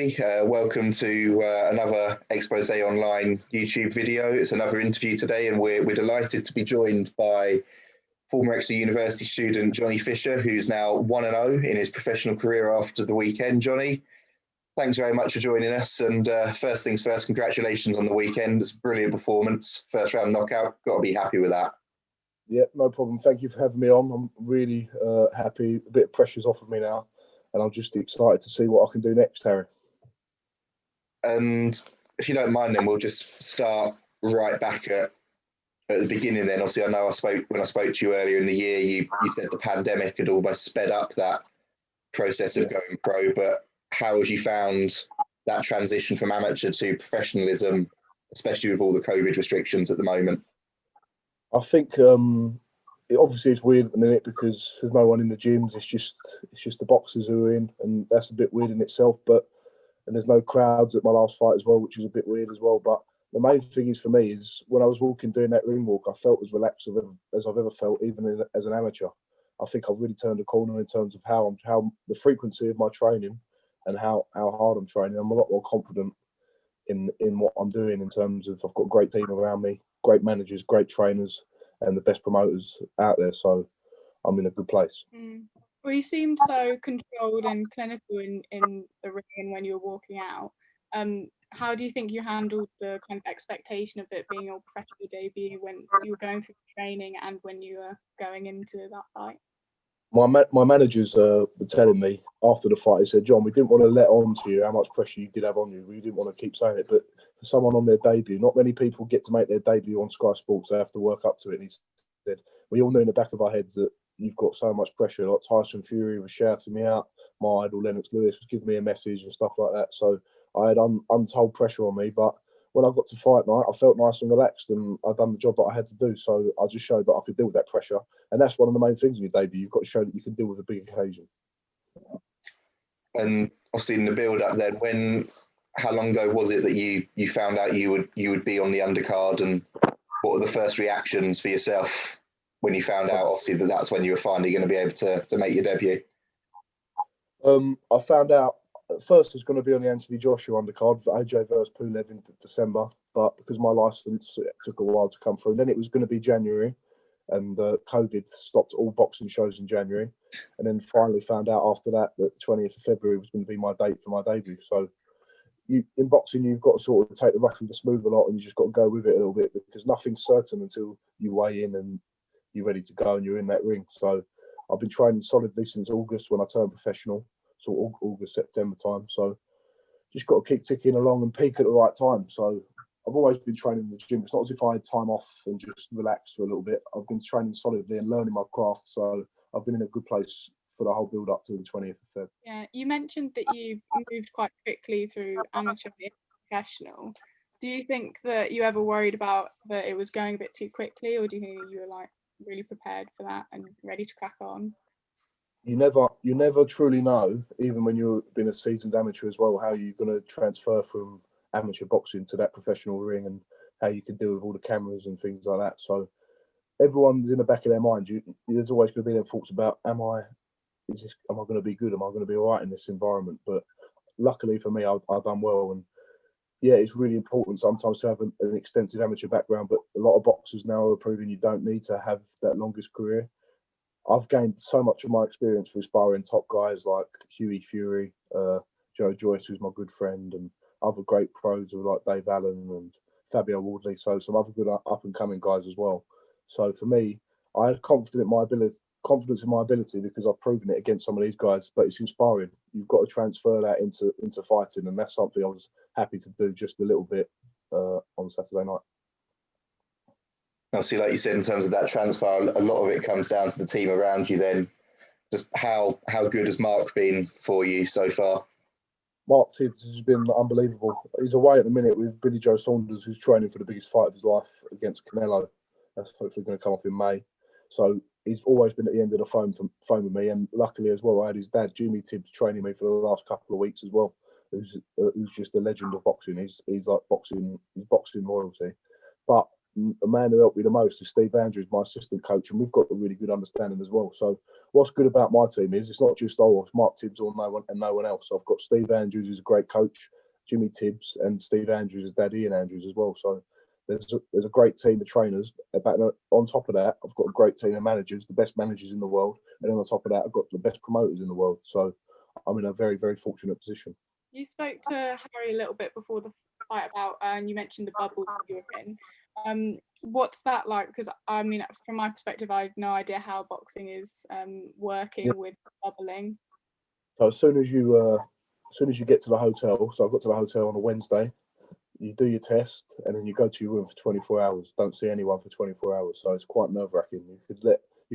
everybody. Welcome to another Exposé Online YouTube video. It's another interview today, and we're delighted to be joined by former Exeter University student Johnny Fisher, who's now 1-0 in his professional career after the weekend. Johnny, thanks very much for joining us. And first things first, congratulations on the weekend. It's a brilliant performance. First round knockout. Got to be happy with that. Yeah, no problem. Thank you for having me on. I'm really happy. A bit of pressure's off of me now, and I'm just excited to see what I can do next, Harry. And if you don't mind, then we'll just start right back at the beginning. Then, obviously, I know when I spoke to you earlier in the year, you said the pandemic had almost sped up that process of going pro. But how have you found that transition from amateur to professionalism, especially with all the COVID restrictions at the moment? I think obviously it's weird at the minute because there's no one in the gyms. It's just the boxers who are in, and that's a bit weird in itself. And there's no crowds at my last fight as well, which is a bit weird as well. But the main thing is for me is when I was doing that ring walk, I felt as relaxed as I've ever felt, even as an amateur. I think I've really turned a corner in terms of how the frequency of my training and how hard I'm training. I'm a lot more confident in what I'm doing in terms of I've got a great team around me, great managers, great trainers, and the best promoters out there. So I'm in a good place. Well, you seemed so controlled and clinical in the ring and when you were walking out. How do you think you handled the kind of expectation of it being your professional debut when you were going through training and when you were going into that fight? My managers were telling me after the fight, they said, John, we didn't want to let on to you how much pressure you did have on you. We didn't want to keep saying it. But for someone on their debut, not many people get to make their debut on Sky Sports. They have to work up to it. And he said, we all knew in the back of our heads that you've got so much pressure. Like Tyson Fury was shouting me out. My idol, Lennox Lewis, was giving me a message and stuff like that. So I had untold pressure on me. But when I got to fight night, I felt nice and relaxed, and I'd done the job that I had to do. So I just showed that I could deal with that pressure. And that's one of the main things in your debut. You've got to show that you can deal with a big occasion. And obviously in the build-up then, how long ago was it that you found out you would be on the undercard, and what were the first reactions for yourself when you found out, obviously, that's when you were finally going to be able to make your debut? I found out at first it was going to be on the Anthony Joshua undercard for AJ versus Pulev in December, but because my license it took a while to come through. And then it was going to be January, and COVID stopped all boxing shows in January. And then finally found out after that 20th of February was going to be my date for my debut. So in boxing, you've got to sort of take the rough and the smooth a lot, and you just got to go with it a little bit because nothing's certain until you weigh in and you're ready to go and you're in that ring. So I've been training solidly since August when I turned professional, so August, September time. So just got to keep ticking along and peak at the right time. So I've always been training in the gym. It's not as if I had time off and just relaxed for a little bit. I've been training solidly and learning my craft. So I've been in a good place for the whole build up to the 20th of Feb. Yeah, you mentioned that you moved quite quickly through amateur and professional. Do you think that you ever worried about that it was going a bit too quickly, or do you think you were like really prepared for that and ready to crack on? You never truly know, even when you've been a seasoned amateur as well, how you're going to transfer from amateur boxing to that professional ring and how you can deal with all the cameras and things like that. So everyone's in the back of their mind. There's always going to be them thoughts about, am I going to be good? Am I going to be all right in this environment? But luckily for me, I've done well. And yeah, it's really important sometimes to have an extensive amateur background, but a lot of boxers now are proving you don't need to have that longest career. I've gained so much of my experience through sparring top guys like Hughie Fury, Joe Joyce, who's my good friend, and other great pros like Dave Allen and Fabio Wardley. So some other good up and coming guys as well. So for me, I had confidence in my ability because I've proven it against some of these guys. But it's inspiring. You've got to transfer that into fighting, and that's something I was happy to do just a little bit on Saturday night. Obviously, like you said, in terms of that transfer, a lot of it comes down to the team around you then. Just how good has Mark been for you so far? Mark Tibbs has been unbelievable. He's away at the minute with Billy Joe Saunders, who's training for the biggest fight of his life against Canelo. That's hopefully going to come off in May. So he's always been at the end of the phone with me. And luckily as well, I had his dad, Jimmy Tibbs, training me for the last couple of weeks as well, who's just a legend of boxing. He's like boxing royalty. But the man who helped me the most is Steve Andrews, my assistant coach, and we've got a really good understanding as well. So what's good about my team is it's not just it's Mark Tibbs or no one else. I've got Steve Andrews, who's a great coach, Jimmy Tibbs, and Steve Andrews' dad, Ian Andrews, as well. So there's a great team of trainers. But on top of that, I've got a great team of managers, the best managers in the world, and then on top of that, I've got the best promoters in the world. So I'm in a very, very fortunate position. You spoke to Harry a little bit before the fight about, and you mentioned the bubble that you were in. What's that like? Because I mean, from my perspective, I have no idea how boxing is working with bubbling. So as soon as you get to the hotel, so I got to the hotel on a Wednesday, you do your test and then you go to your room for 24 hours. Don't see anyone for 24 hours. So it's quite nerve wracking. You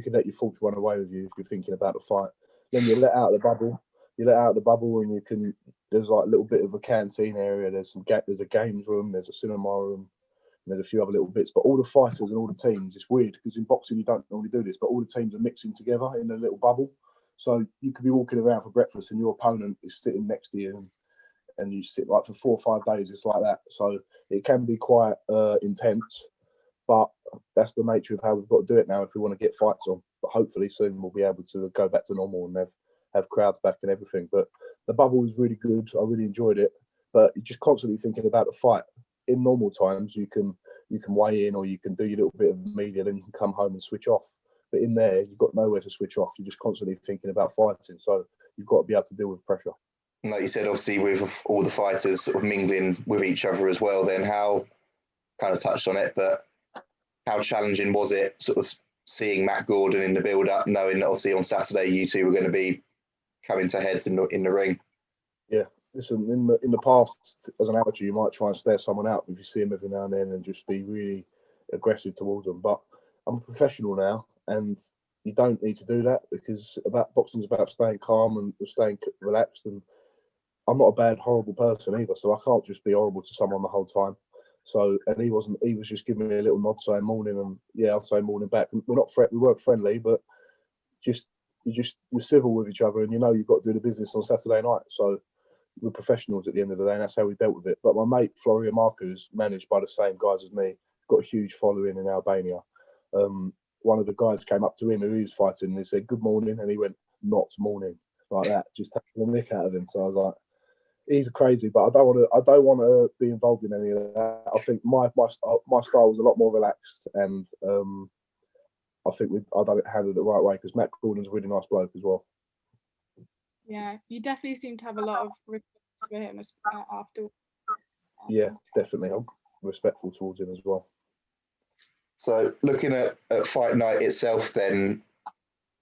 could let your thoughts run away with you if you're thinking about the fight. Then you let out the bubble. And there's like a little bit of a canteen area. There's a games room. There's a cinema room. And there's a few other little bits. But all the fighters and all the teams, it's weird because in boxing you don't normally do this, but all the teams are mixing together in a little bubble. So you could be walking around for breakfast and your opponent is sitting next to you and you sit like for 4 or 5 days. It's like that. So it can be quite intense, but that's the nature of how we've got to do it now if we want to get fights on. But hopefully soon we'll be able to go back to normal and have crowds back and everything. But the bubble was really good. I really enjoyed it. But you're just constantly thinking about the fight. In normal times, you can weigh in or you can do your little bit of media, then you can come home and switch off. But in there, you've got nowhere to switch off. You're just constantly thinking about fighting. So you've got to be able to deal with pressure. And like you said, obviously with all the fighters sort of mingling with each other as well, then how, kind of touched on it, but how challenging was it sort of seeing Matt Gordon in the build-up, knowing that obviously on Saturday you two were going to be coming to heads in the ring? Yeah. Listen, in the past, as an amateur, you might try and stare someone out if you see them every now and then and just be really aggressive towards them. But I'm a professional now, and you don't need to do that because boxing's about staying calm and staying relaxed. And I'm not a bad, horrible person either, so I can't just be horrible to someone the whole time. So, and he wasn't. He was just giving me a little nod saying morning, and yeah, I'll say morning back. We weren't friendly, but you're civil with each other, and you know you've got to do the business on Saturday night. So we're professionals at the end of the day, and that's how we dealt with it. But my mate Floria Marcus, managed by the same guys as me, got a huge following in Albania. One of the guys came up to him who he was fighting and he said, "Good morning," and he went, "Not morning," like that, just taking the nick out of him. So I was like, he's crazy, but I don't want to be involved in any of that. I think my style was a lot more relaxed, and I think I done it handled it the right way because Matt Gordon's a really nice bloke as well. Yeah, you definitely seem to have a lot of respect for him afterwards. Yeah, definitely. I'm respectful towards him as well. So looking at fight night itself, then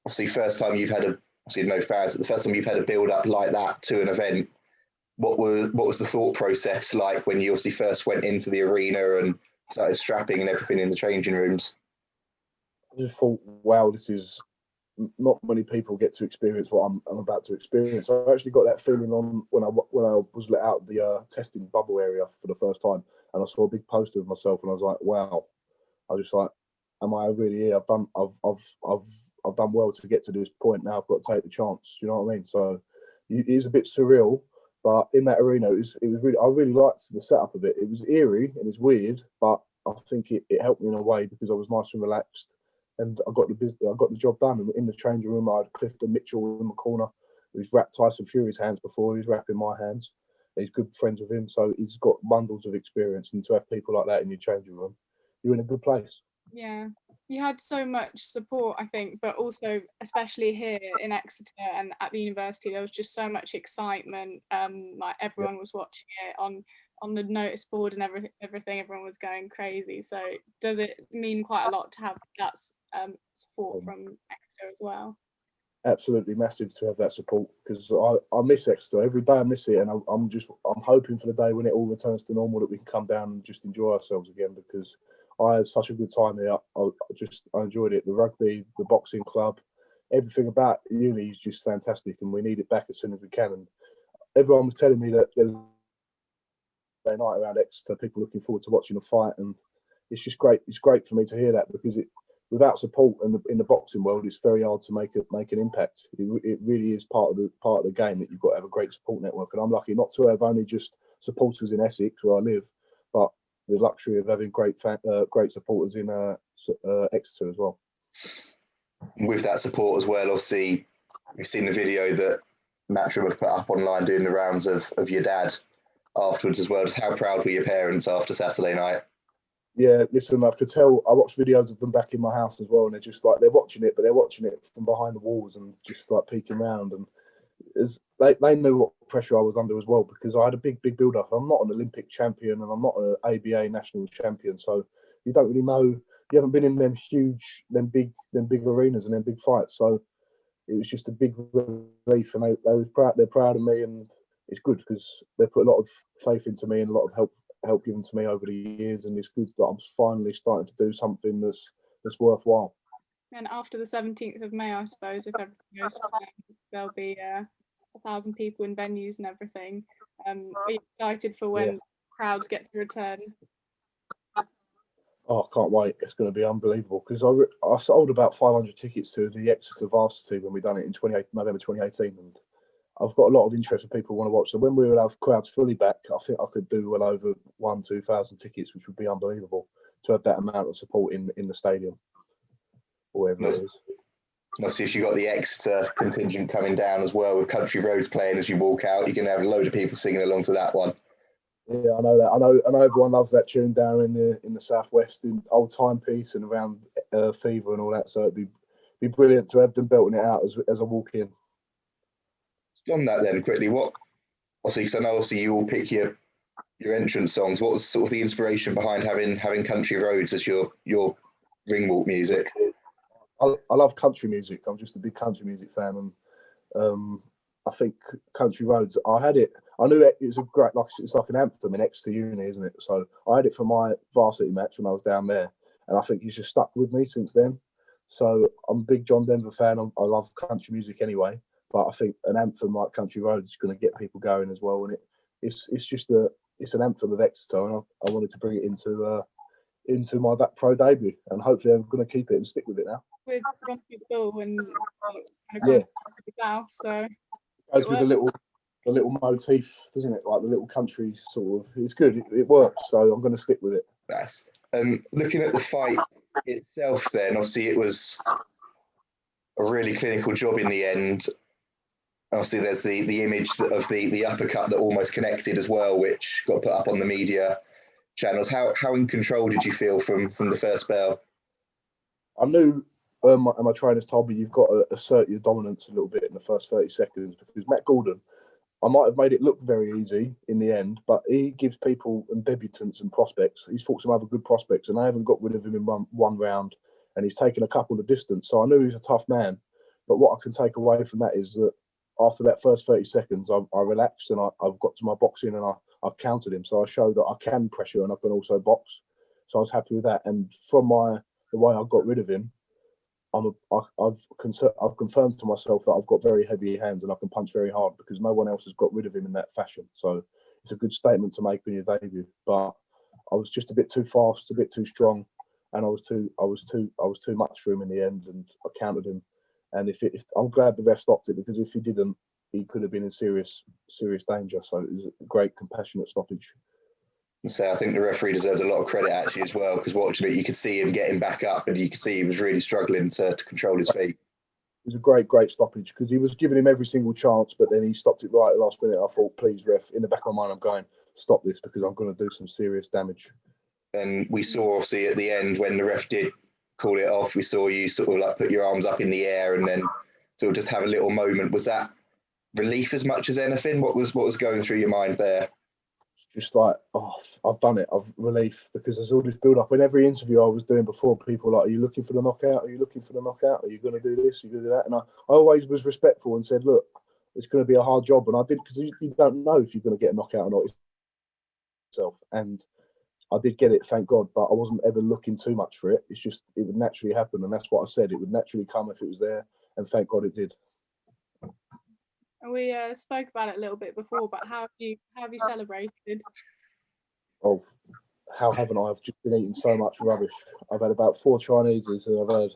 obviously first time you've had obviously no fans, but the first time you've had a build up like that to an event, what was the thought process like when you obviously first went into the arena and started strapping and everything in the changing rooms? I just thought, wow, this is not many people get to experience what I'm about to experience. I actually got that feeling on when I was let out the testing bubble area for the first time, and I saw a big poster of myself, and I was like, wow. I was just like, am I really here? I've done well to get to this point. Now I've got to take the chance. You know what I mean? So it is a bit surreal, but in that arena, it was really. I really liked the setup of it. It was eerie and it's weird, but I think it helped me in a way because I was nice and relaxed. And I got the job done. And in the changing room, I had Clifton Mitchell in the corner, who's wrapped Tyson Fury's hands before. He's wrapping my hands. He's good friends with him, so he's got bundles of experience. And to have people like that in your changing room, you're in a good place. Yeah, you had so much support, I think, but also especially here in Exeter and at the university, there was just so much excitement. Like everyone was watching it on the notice board and everything. Everyone was going crazy. So does it mean quite a lot to have that support from Exeter as well? Absolutely massive to have that support because I miss Exeter every day. I miss it, and I'm hoping for the day when it all returns to normal that we can come down and just enjoy ourselves again because I had such a good time here. I enjoyed it. The rugby, the boxing club, everything about uni is just fantastic, and we need it back as soon as we can. And everyone was telling me that there's a night around Exeter, people looking forward to watching a fight, and it's just great. It's great for me to hear that because without support in the boxing world, it's very hard to make an impact. It really is part of the game that you've got to have a great support network. And I'm lucky not to have only just supporters in Essex where I live, but the luxury of having great supporters in Exeter as well. With that support as well, obviously, we've seen the video that Matchroom have put up online doing the rounds of your dad afterwards as well. Just how proud were your parents after Saturday night? Yeah, listen, I could tell. I watched videos of them back in my house as well, and they're just like, they're watching it, but they're watching it from behind the walls and just like peeking around. And they knew what pressure I was under as well, because I had a big build up. I'm not an Olympic champion and I'm not an ABA national champion, so you don't really know. You haven't been in them big arenas and them big fights. So it was just a big relief, and they was proud. They're proud of me, and it's good because they put a lot of faith into me and a lot of help given to me over the years, and it's good that I'm finally starting to do something that's worthwhile. And after the 17th of May, I suppose, if everything goes to plan, there'll be 1,000 people in venues and everything. Are you excited for when crowds get to return? Oh, I can't wait. It's going to be unbelievable, because I sold about 500 tickets to the Exeter varsity when we done it in November 2018, and I've got a lot of interest of people who want to watch. So when we will have crowds fully back, I think I could do well over 1,000-2,000 tickets, which would be unbelievable to have that amount of support in the stadium, or wherever it is. Obviously, if you've got the Exeter contingent coming down as well with Country Roads playing as you walk out, you're going to have a load of people singing along to that one. Yeah, I know that. I know everyone loves that tune down in the southwest, in Old Timepiece and around Fever and all that. So it'd be brilliant to have them belting it out as I walk in. On that then, quickly, because I know obviously you all pick your entrance songs. What was sort of the inspiration behind having Country Roads as your ring walk music? I love country music. I'm just a big country music fan, and I think Country Roads. I knew it was a great, it's like an anthem in Exeter Uni, isn't it? So I had it for my varsity match when I was down there, and I think he's just stuck with me since then. So I'm a big John Denver fan. I love country music anyway, but I think an anthem like Country Roads is going to get people going as well. And it's an anthem of Exeter, and I wanted to bring it into my pro debut, and hopefully I'm going to keep it and stick with it now. With Bull and yeah, south, so goes with the little motif, doesn't it? Like the little country sort of. It's good. It works, so I'm going to stick with it. That's looking at the fight itself. Then obviously it was a really clinical job in the end. Obviously, there's the image of the uppercut that almost connected as well, which got put up on the media channels. How in control did you feel from the first bell? I knew, and my trainers told me, you've got to assert your dominance a little bit in the first 30 seconds, because Matt Gordon, I might have made it look very easy in the end, but he gives people and debutants and prospects. He's fought some other good prospects, and I haven't got rid of him in one round, and he's taken a couple of distance. So I knew he was a tough man. But what I can take away from that is that after that first 30 seconds, I relaxed, and I've got to my boxing, and I countered him. So I showed that I can pressure and I can also box. So I was happy with that. And from the way I got rid of him, I've confirmed to myself that I've got very heavy hands and I can punch very hard, because no one else has got rid of him in that fashion. So it's a good statement to make on your debut. But I was just a bit too fast, a bit too strong, and I was too much for him in the end, and I countered him. And if I'm glad the ref stopped it, because if he didn't, he could have been in serious danger. So it was a great, compassionate stoppage. So I think the referee deserves a lot of credit actually as well, because watching it, you could see him getting back up, and you could see he was really struggling to control his feet. It was a great stoppage, because he was giving him every single chance, but then he stopped it right at the last minute. I thought, please, ref, in the back of my mind, I'm going, stop this, because I'm going to do some serious damage. And we saw obviously at the end when the ref did call it off, we saw you sort of like put your arms up in the air and then sort of just have a little moment. Was that relief as much as anything? What was going through your mind there? Just like, oh, I've done it. I've relief, because there's all this build up. In every interview I was doing before, people were like, are you looking for the knockout? Are you looking for the knockout? Are you going to do this? Are you going to do that? And I always was respectful and said, look, it's going to be a hard job. And I did, because you don't know if you're going to get a knockout or not yourself. And I did get it, thank God, but I wasn't ever looking too much for it. It's just, it would naturally happen. And that's what I said. It would naturally come if it was there. And thank God it did. We spoke about it a little bit before, but how have you celebrated? Oh, how haven't I? I've just been eating so much rubbish. I've had about 4 Chineses, and I've had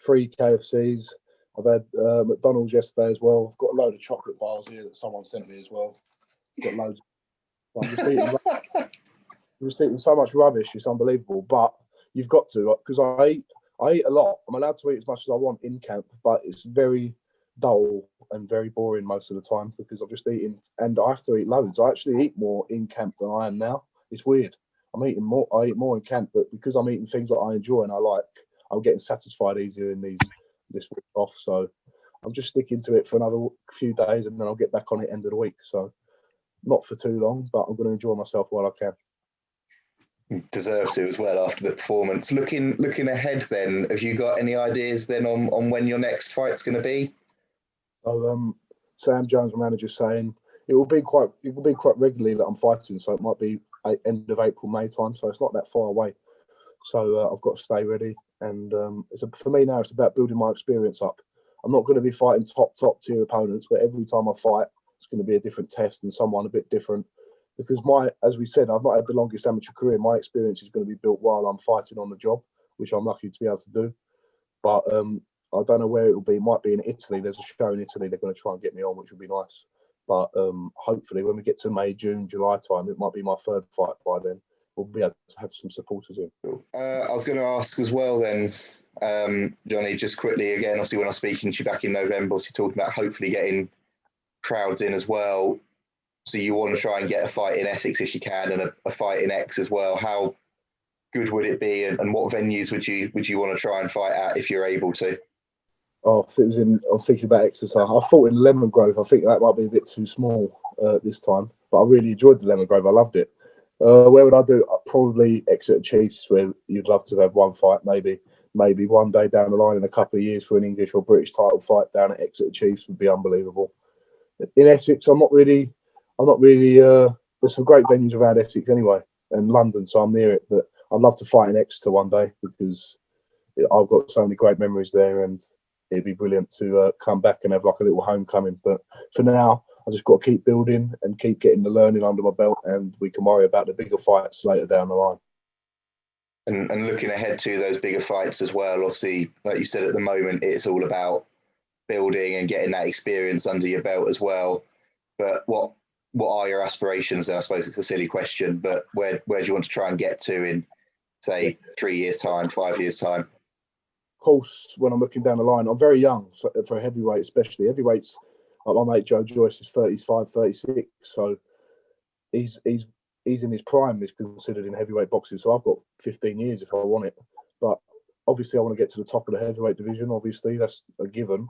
3 KFCs. I've had McDonald's yesterday as well. I've got a load of chocolate bars here that someone sent me as well. Got loads. I'm just eating. I was thinking so much rubbish. It's unbelievable, but you've got to, because I eat a lot. I'm allowed to eat as much as I want in camp, but it's very dull and very boring most of the time because I'm just eating, and I have to eat loads. I actually eat more in camp than I am now. It's weird. I eat more in camp, but because I'm eating things that I enjoy and I like, I'm getting satisfied easier in this week off. So I'm just sticking to it for another few days, and then I'll get back on it end of the week. So not for too long, but I'm going to enjoy myself while I can. Deserve to as well after the performance. Looking ahead, then, have you got any ideas then on when your next fight's going to be? So Sam Jones, my manager, saying it will be quite regularly that I'm fighting. So it might be end of April, May time. So it's not that far away. So I've got to stay ready. And for me now, it's about building my experience up. I'm not going to be fighting top tier opponents, but every time I fight, it's going to be a different test and someone a bit different. Because as we said, I've not had the longest amateur career. My experience is going to be built while I'm fighting on the job, which I'm lucky to be able to do. But I don't know where it will be. It might be in Italy. There's a show in Italy. They're going to try and get me on, which would be nice. But hopefully when we get to May, June, July time, it might be my third fight by then. We'll be able to have some supporters in. I was going to ask as well then, Johnny, just quickly again, obviously when I was speaking to you back in November, obviously talking about hopefully getting crowds in as well. So you want to try and get a fight in Essex if you can, and a fight in X as well. How good would it be, and what venues would you want to try and fight at if you're able to? Oh, if it was I'm thinking about Exeter. I fought in Lemon Grove. I think that might be a bit too small this time, but I really enjoyed the Lemon Grove. I loved it. Where would I do? Probably Exeter Chiefs, where you'd love to have one fight, maybe one day down the line in a couple of years for an English or British title fight down at Exeter Chiefs would be unbelievable. In Essex, I'm not really. There's some great venues around Essex anyway, and London, so I'm near it. But I'd love to fight in Exeter one day because I've got so many great memories there, and it'd be brilliant to come back and have like a little homecoming. But for now, I just got to keep building and keep getting the learning under my belt, and we can worry about the bigger fights later down the line. And looking ahead to those bigger fights as well, obviously, like you said, at the moment, it's all about building and getting that experience under your belt as well. But what are your aspirations? And I suppose it's a silly question, but where do you want to try and get to in, say, 3 years' time, 5 years' time? Of course, when I'm looking down the line, I'm very young, so for a heavyweight especially. Heavyweights, like my mate Joe Joyce is 35, 36, so he's in his prime, is considered in heavyweight boxing. So I've got 15 years if I want it. But obviously I want to get to the top of the heavyweight division. Obviously, that's a given.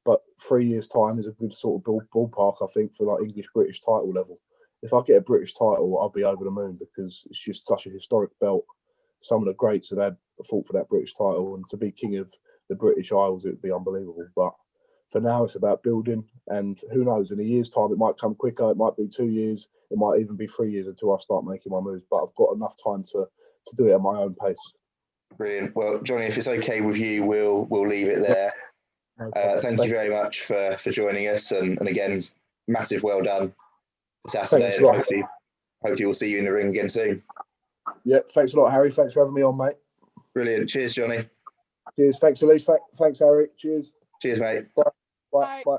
But 3 years' time is a good sort of ballpark, I think, for like English British title level. If I get a British title, I'll be over the moon because it's just such a historic belt. Some of the greats have fought for that British title, and to be king of the British Isles, it would be unbelievable. But for now, it's about building, and who knows? In a year's time, it might come quicker. It might be 2 years. It might even be 3 years until I start making my moves. But I've got enough time to do it at my own pace. Brilliant. Well, Johnny, if it's okay with you, we'll leave it there. Thank you very much for joining us, and again, massive well done Saturday, and hopefully we'll see you in the ring again soon. Yeah, thanks a lot, Harry. Thanks for having me on, mate. Brilliant. Cheers, Johnny. Cheers. Thanks, Elise. Thanks, Harry. Cheers. Cheers, mate. Bye. Bye. Bye.